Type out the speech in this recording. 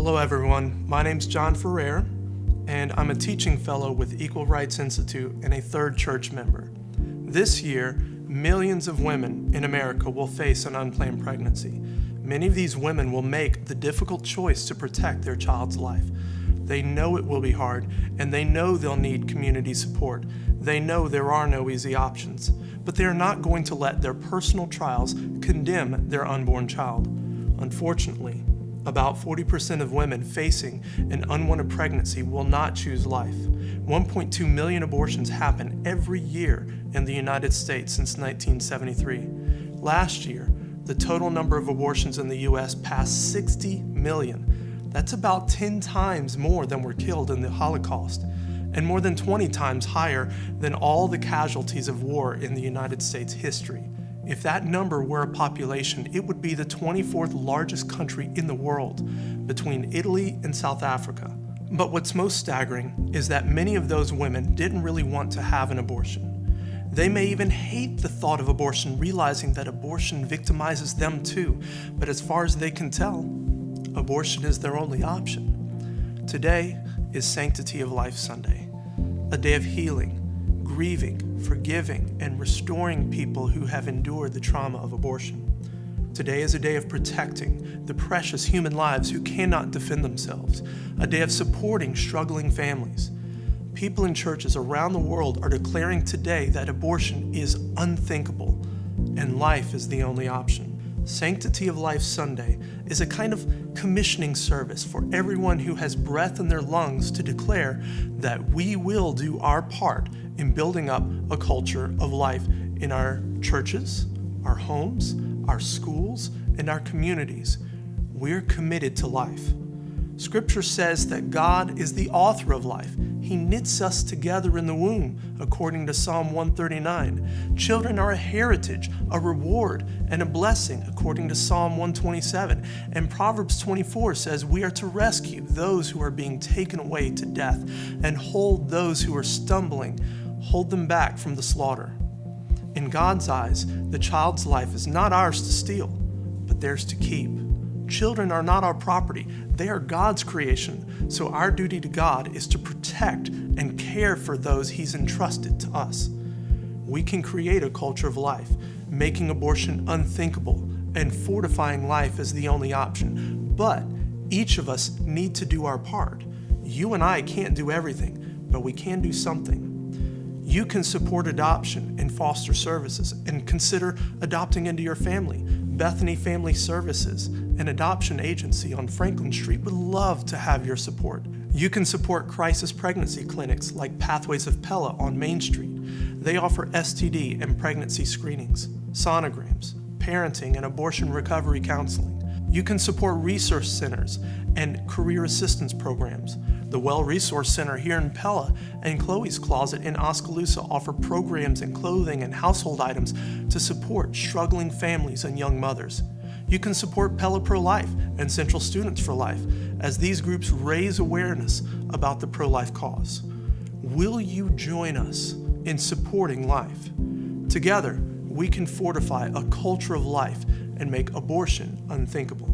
Hello everyone, my name's John Ferrer, and I'm a teaching fellow with Equal Rights Institute and a third church member. This year, millions of women in America will face an unplanned pregnancy. Many of these women will make the difficult choice to protect their child's life. They know it will be hard, and they know they'll need community support. They know there are no easy options, but they are not going to let their personal trials condemn their unborn child. Unfortunately, about 40% of women facing an unwanted pregnancy will not choose life. 1.2 million abortions happen every year in the United States since 1973. Last year, the total number of abortions in the U.S. passed 60 million. That's about 10 times more than were killed in the Holocaust, and more than 20 times higher than all the casualties of war in the United States history. If that number were a population, it would be the 24th largest country in the world, between Italy and South Africa. But what's most staggering is that many of those women didn't really want to have an abortion. They may even hate the thought of abortion, realizing that abortion victimizes them too. But as far as they can tell, abortion is their only option. Today is Sanctity of Life Sunday, a day of healing, grieving, forgiving, and restoring people who have endured the trauma of abortion. Today is a day of protecting the precious human lives who cannot defend themselves, a day of supporting struggling families. People in churches around the world are declaring today that abortion is unthinkable and life is the only option. Sanctity of Life Sunday is a kind of commissioning service for everyone who has breath in their lungs to declare that we will do our part in building up a culture of life in our churches, our homes, our schools, and our communities. We're committed to life. Scripture says that God is the author of life. He knits us together in the womb, according to Psalm 139. Children are a heritage, a reward, and a blessing, according to Psalm 127. And Proverbs 24 says we are to rescue those who are being taken away to death and hold those who are stumbling, hold them back from the slaughter. In God's eyes, the child's life is not ours to steal, but theirs to keep. Children are not our property. They are God's creation, so our duty to God is to protect and care for those He's entrusted to us. We can create a culture of life, making abortion unthinkable and fortifying life as the only option. But each of us need to do our part. You and I can't do everything, but we can do something. You can support adoption and foster services and consider adopting into your family. Bethany Family Services, an adoption agency on Franklin Street, would love to have your support. You can support crisis pregnancy clinics like Pathways of Pella on Main Street. They offer STD and pregnancy screenings, sonograms, parenting and abortion recovery counseling. You can support resource centers and career assistance programs. The Well Resource Center here in Pella and Chloe's Closet in Oskaloosa offer programs and clothing and household items to support struggling families and young mothers. You can support Pella Pro-Life and Central Students for Life as these groups raise awareness about the pro-life cause. Will you join us in supporting life? Together, we can fortify a culture of life and make abortion unthinkable.